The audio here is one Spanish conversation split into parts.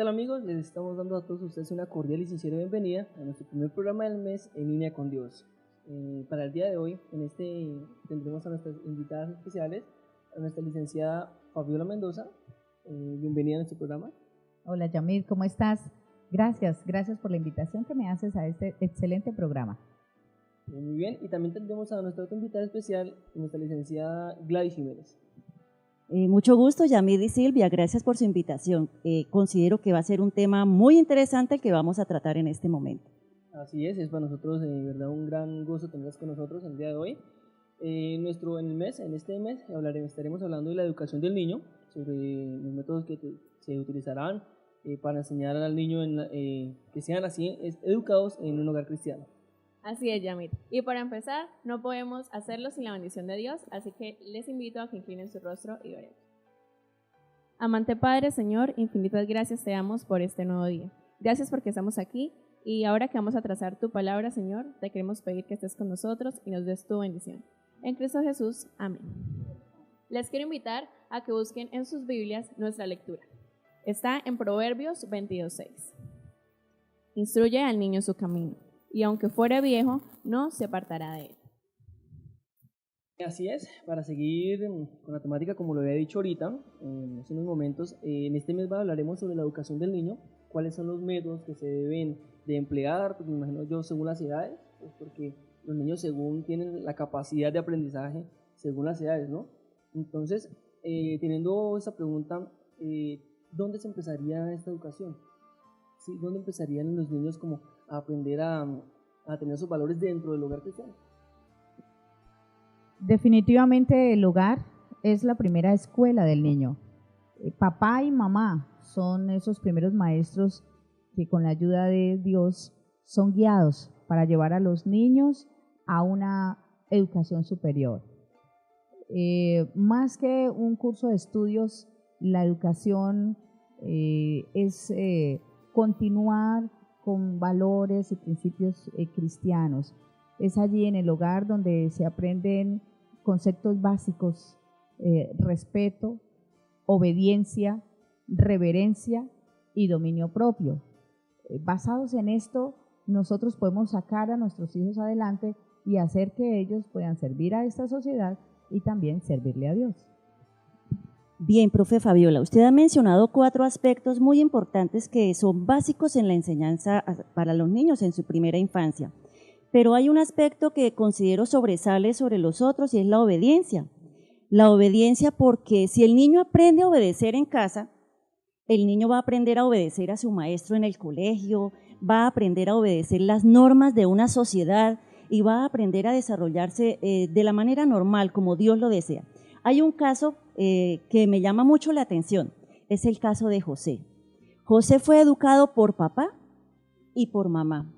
tal amigos? Les estamos dando a todos ustedes una cordial y sincera bienvenida a nuestro primer programa del mes En Línea con Dios. Para el día de hoy, tendremos a nuestras invitadas especiales, a nuestra licenciada Fabiola Mendoza. Bienvenida a nuestro programa. Hola Yamid, ¿cómo estás? Gracias por la invitación que me haces a este excelente programa. Muy bien, y también tendremos a nuestra otra invitada especial, nuestra licenciada Gladys Jiménez. Mucho gusto, Yamid y Silvia, gracias por su invitación. Considero que va a ser un tema muy interesante que vamos a tratar en este momento. Así es para nosotros de verdad un gran gozo tenerlas con nosotros el día de hoy. En este mes estaremos hablando de la educación del niño, sobre los métodos que se utilizarán para enseñar al niño que sean así educados en un hogar cristiano. Así es, Yamid. Y para empezar, no podemos hacerlo sin la bendición de Dios, así que les invito a que inclinen su rostro y oremos. Amante Padre, Señor, infinitas gracias te damos por este nuevo día. Gracias porque estamos aquí y ahora que vamos a trazar tu palabra, Señor, te queremos pedir que estés con nosotros y nos des tu bendición. En Cristo Jesús, amén. Les quiero invitar a que busquen en sus Biblias nuestra lectura. Está en Proverbios 22:6. Instruye al niño en su camino, y aunque fuere viejo, no se apartará de él. Así es, para seguir con la temática, como lo había dicho ahorita, hace unos momentos, en este mes hablaremos sobre la educación del niño, cuáles son los métodos que se deben de emplear, pues me imagino yo, según las edades, pues porque los niños según tienen la capacidad de aprendizaje, según las edades, ¿no? Entonces, teniendo esta pregunta, ¿dónde se empezaría esta educación? ¿Sí? ¿Dónde empezarían los niños como a aprender a tener esos valores dentro del hogar cristiano? Definitivamente el hogar es la primera escuela del niño. Papá y mamá son esos primeros maestros que con la ayuda de Dios son guiados para llevar a los niños a una educación superior. Más que un curso de estudios, la educación es continuar con valores y principios cristianos. Es allí en el hogar donde se aprenden conceptos básicos, respeto, obediencia, reverencia y dominio propio. Basados en esto, nosotros podemos sacar a nuestros hijos adelante y hacer que ellos puedan servir a esta sociedad y también servirle a Dios. Bien, profe Fabiola, usted ha mencionado 4 aspectos muy importantes que son básicos en la enseñanza para los niños en su primera infancia. Pero hay un aspecto que considero sobresale sobre los otros y es la obediencia. La obediencia porque si el niño aprende a obedecer en casa, el niño va a aprender a obedecer a su maestro en el colegio, va a aprender a obedecer las normas de una sociedad y va a aprender a desarrollarse de la manera normal, como Dios lo desea. Hay un caso que me llama mucho la atención, es el caso de José. José fue educado por papá y por mamá.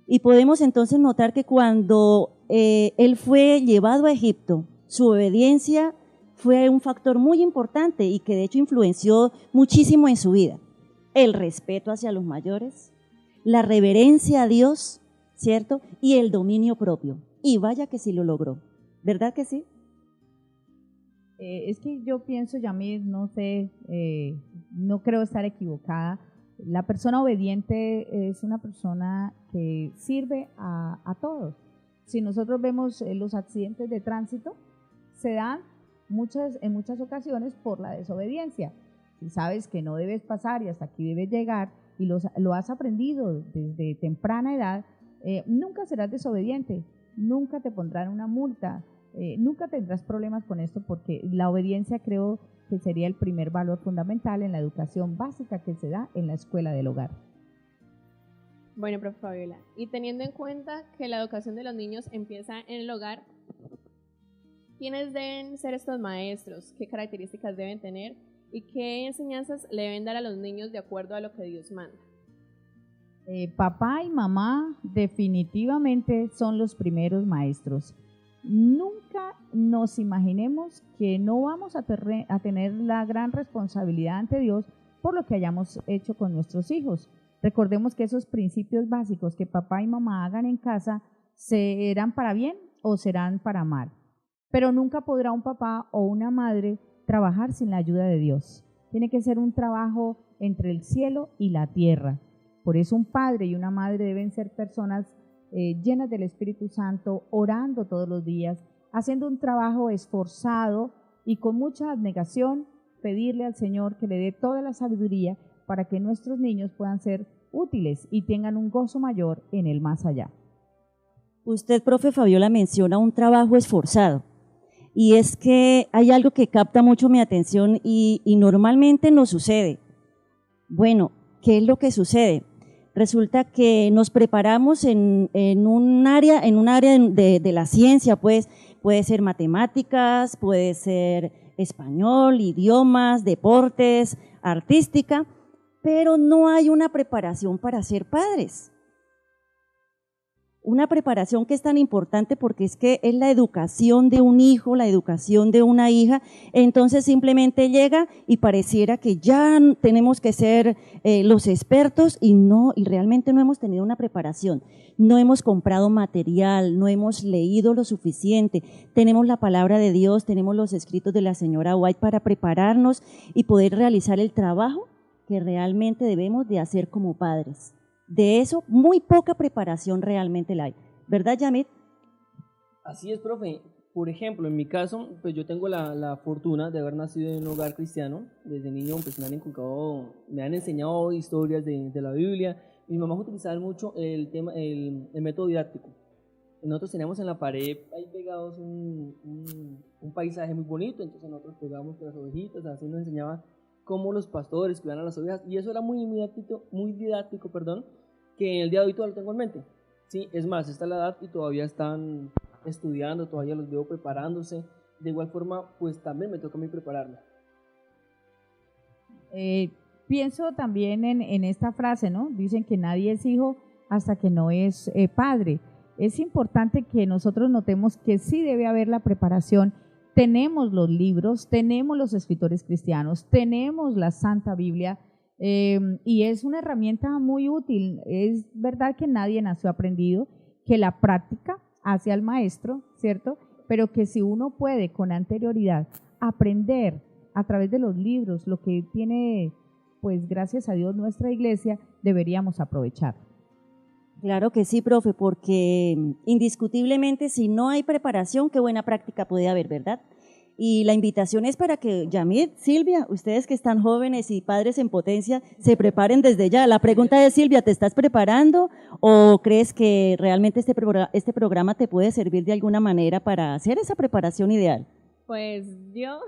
Y podemos entonces notar que cuando él fue llevado a Egipto, su obediencia fue un factor muy importante y que de hecho influenció muchísimo en su vida. El respeto hacia los mayores, la reverencia a Dios, ¿cierto? Y el dominio propio. Y vaya que sí lo logró, ¿verdad que sí? Es que yo pienso, Yamid, no sé, no creo estar equivocada. La persona obediente es una persona que sirve a todos. Si nosotros vemos los accidentes de tránsito, se dan en muchas ocasiones por la desobediencia. Si sabes que no debes pasar y hasta aquí debes llegar y lo has aprendido desde temprana edad, nunca serás desobediente, nunca te pondrán una multa, nunca tendrás problemas con esto porque la obediencia creo que sería el primer valor fundamental en la educación básica que se da en la escuela del hogar. Bueno, profe Fabiola, y teniendo en cuenta que la educación de los niños empieza en el hogar, ¿quiénes deben ser estos maestros? ¿Qué características deben tener? ¿Y qué enseñanzas le deben dar a los niños de acuerdo a lo que Dios manda? Papá y mamá definitivamente son los primeros maestros. Nunca nos imaginemos que no vamos a tener la gran responsabilidad ante Dios por lo que hayamos hecho con nuestros hijos. Recordemos que esos principios básicos que papá y mamá hagan en casa serán para bien o serán para mal. Pero nunca podrá un papá o una madre trabajar sin la ayuda de Dios. Tiene que ser un trabajo entre el cielo y la tierra. Por eso un padre y una madre deben ser personas llenas del Espíritu Santo, orando todos los días, haciendo un trabajo esforzado y con mucha abnegación, pedirle al Señor que le dé toda la sabiduría para que nuestros niños puedan ser útiles y tengan un gozo mayor en el más allá. Usted, profe Fabiola, menciona un trabajo esforzado. Y es que hay algo que capta mucho mi atención y normalmente nos sucede. Bueno, ¿qué es lo que sucede? Resulta que nos preparamos en un área de la ciencia, pues puede ser matemáticas, puede ser español, idiomas, deportes, artística, pero no hay una preparación para ser padres. Una preparación que es tan importante porque es que es la educación de un hijo, la educación de una hija, entonces simplemente llega y pareciera que ya tenemos que ser los expertos y realmente no hemos tenido una preparación, no hemos comprado material, no hemos leído lo suficiente, tenemos la palabra de Dios, tenemos los escritos de la señora White para prepararnos y poder realizar el trabajo que realmente debemos de hacer como padres. De eso, muy poca preparación realmente la hay. ¿Verdad, Yamit? Así es, profe. Por ejemplo, en mi caso, pues yo tengo la fortuna de haber nacido en un hogar cristiano. Desde niño pues me han enseñado historias de la Biblia. Mi mamá utilizaba mucho el método didáctico. Nosotros teníamos en la pared ahí pegados un paisaje muy bonito, entonces nosotros pegábamos con las ovejitas, así nos enseñaba cómo los pastores cuidan a las ovejas, y eso era muy didáctico, que en el día de hoy todavía lo tengo en mente. Sí, es más, esta es la edad y todavía están estudiando, todavía los veo preparándose. De igual forma, pues también me toca a mí prepararme. Pienso también en esta frase, ¿no? Dicen que nadie es hijo hasta que no es padre. Es importante que nosotros notemos que sí debe haber la preparación. Tenemos los libros, tenemos los escritores cristianos, tenemos la Santa Biblia, y es una herramienta muy útil. Es verdad que nadie nació aprendido, que la práctica hace al maestro, ¿cierto? Pero que si uno puede con anterioridad aprender a través de los libros lo que tiene, pues gracias a Dios, nuestra iglesia, deberíamos aprovechar. Claro que sí, profe, porque indiscutiblemente si no hay preparación, qué buena práctica puede haber, ¿verdad? Y la invitación es para que Yamit, Silvia, ustedes que están jóvenes y padres en potencia, se preparen desde ya. La pregunta es, Silvia, ¿te estás preparando o crees que realmente este programa te puede servir de alguna manera para hacer esa preparación ideal? Pues yo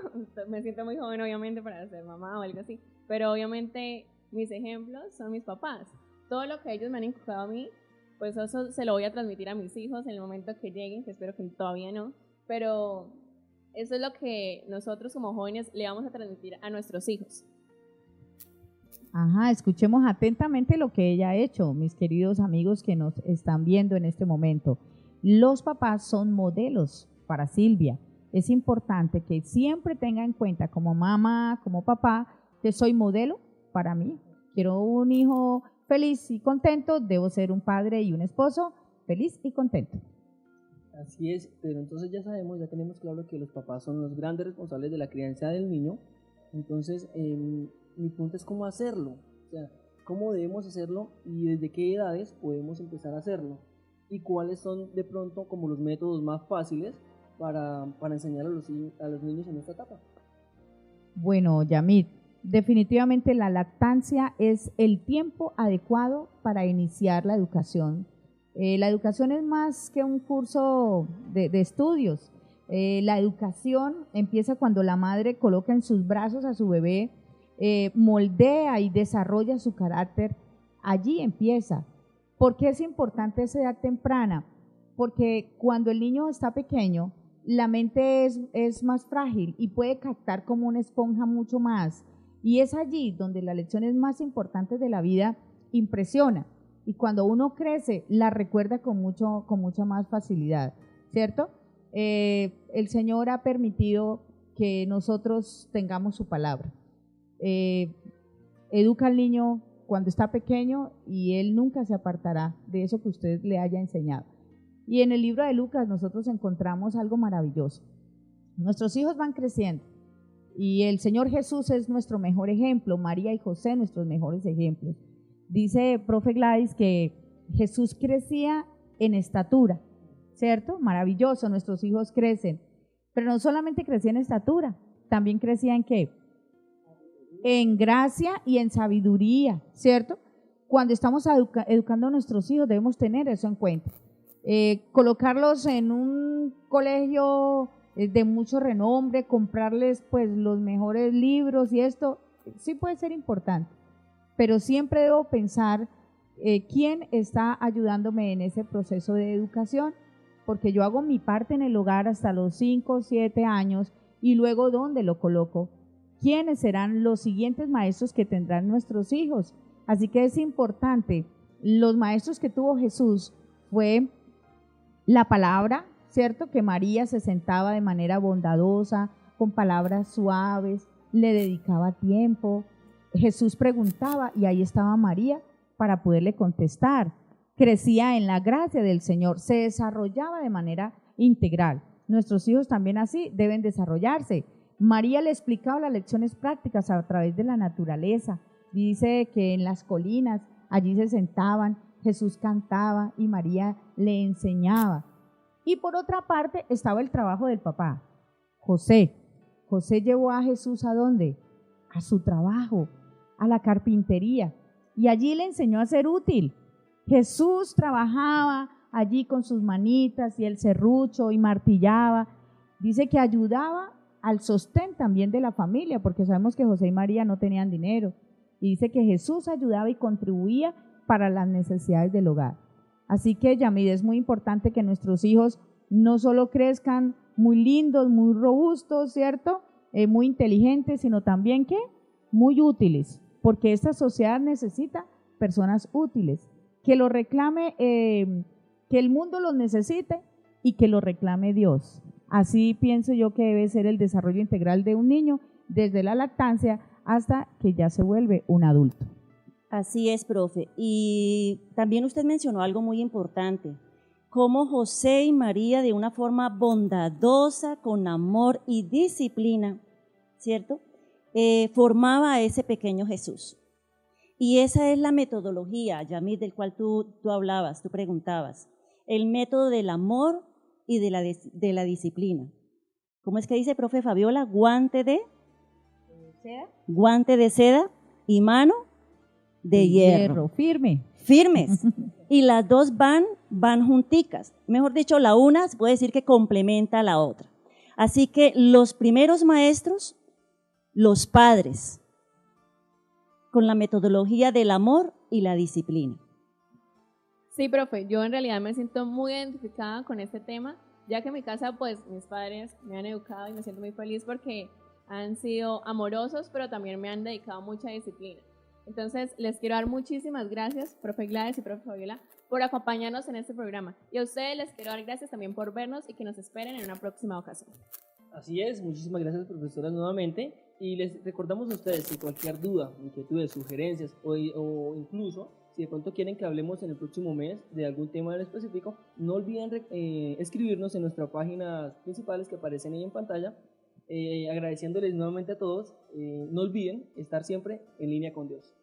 me siento muy joven, obviamente, para ser mamá o algo así, pero obviamente mis ejemplos son mis papás. Todo lo que ellos me han inculcado a mí, pues eso se lo voy a transmitir a mis hijos en el momento que lleguen, que espero que todavía no, pero eso es lo que nosotros como jóvenes le vamos a transmitir a nuestros hijos. Ajá, escuchemos atentamente lo que ella ha hecho, mis queridos amigos que nos están viendo en este momento. Los papás son modelos para Silvia. Es importante que siempre tenga en cuenta como mamá, como papá, que soy modelo para mí. Quiero un hijo feliz y contento, debo ser un padre y un esposo feliz y contento. Así es, pero entonces ya tenemos claro que los papás son los grandes responsables de la crianza del niño. Entonces, mi punto es cómo hacerlo, o sea, cómo debemos hacerlo y desde qué edades podemos empezar a hacerlo y cuáles son de pronto como los métodos más fáciles para enseñar a los niños en esta etapa. Bueno, Yamit, definitivamente la lactancia es el tiempo adecuado para iniciar la educación. La educación es más que un curso de estudios. La educación empieza cuando la madre coloca en sus brazos a su bebé, moldea y desarrolla su carácter. Allí empieza. ¿Por qué es importante esa edad temprana? Porque cuando el niño está pequeño, la mente es más frágil y puede captar como una esponja mucho más. Y es allí donde las lecciones más importantes de la vida impresionan. Y cuando uno crece, la recuerda con mucha más facilidad, ¿cierto? El Señor ha permitido que nosotros tengamos su palabra. Educa al niño cuando está pequeño y él nunca se apartará de eso que usted le haya enseñado. Y en el libro de Lucas nosotros encontramos algo maravilloso. Nuestros hijos van creciendo Y el Señor Jesús es nuestro mejor ejemplo, María y José nuestros mejores ejemplos. Dice profe Gladys que Jesús crecía en estatura, ¿cierto? Maravilloso, nuestros hijos crecen, pero no solamente crecía en estatura, también crecía en ¿qué? En gracia y en sabiduría, ¿cierto? Cuando estamos educando a nuestros hijos debemos tener eso en cuenta. Colocarlos en un colegio de mucho renombre, comprarles pues los mejores libros y esto sí puede ser importante, pero siempre debo pensar quién está ayudándome en ese proceso de educación, porque yo hago mi parte en el hogar hasta los 5 o 7 años y luego ¿dónde lo coloco? ¿Quiénes serán los siguientes maestros que tendrán nuestros hijos? Así que es importante, los maestros que tuvo Jesús fue la palabra, ¿cierto? Que María se sentaba de manera bondadosa, con palabras suaves, le dedicaba tiempo. Jesús preguntaba y ahí estaba María para poderle contestar. Crecía en la gracia del Señor, se desarrollaba de manera integral. Nuestros hijos también así deben desarrollarse. María le explicaba las lecciones prácticas a través de la naturaleza. Dice que en las colinas, allí se sentaban, Jesús cantaba y María le enseñaba. Y por otra parte estaba el trabajo del papá, José. José llevó a Jesús ¿a dónde? A su trabajo, a la carpintería. Y allí le enseñó a ser útil. Jesús trabajaba allí con sus manitas y el serrucho y martillaba. Dice que ayudaba al sostén también de la familia, porque sabemos que José y María no tenían dinero. Y dice que Jesús ayudaba y contribuía para las necesidades del hogar. Así que, Yamid, es muy importante que nuestros hijos no solo crezcan muy lindos, muy robustos, ¿cierto? Muy inteligentes, sino también, ¿qué? Muy útiles, porque esta sociedad necesita personas útiles, que lo reclame, que el mundo los necesite y que lo reclame Dios. Así pienso yo que debe ser el desarrollo integral de un niño, desde la lactancia hasta que ya se vuelve un adulto. Así es, profe. Y también usted mencionó algo muy importante, cómo José y María de una forma bondadosa, con amor y disciplina, ¿cierto? Formaba a ese pequeño Jesús. Y esa es la metodología, Yamid, del cual tú hablabas, tú preguntabas, el método del amor y de la disciplina. ¿Cómo es que dice, profe Fabiola? Guante de seda y mano de hierro. Firmes. Y las dos van junticas. Mejor dicho, la una se puede decir que complementa a la otra. Así que los primeros maestros, los padres, con la metodología del amor y la disciplina. Sí, profe, yo en realidad me siento muy identificada con este tema, ya que en mi casa, pues, mis padres me han educado y me siento muy feliz porque han sido amorosos, pero también me han dedicado mucha disciplina. Entonces, les quiero dar muchísimas gracias, profe Gladys y profe Fabiola, por acompañarnos en este programa. Y a ustedes les quiero dar gracias también por vernos y que nos esperen en una próxima ocasión. Así es, muchísimas gracias, profesoras, nuevamente. Y les recordamos a ustedes, si cualquier duda, inquietudes, sugerencias o incluso si de pronto quieren que hablemos en el próximo mes de algún tema en específico, no olviden escribirnos en nuestras páginas principales que aparecen ahí en pantalla. Agradeciéndoles nuevamente a todos, no olviden estar siempre en línea con Dios.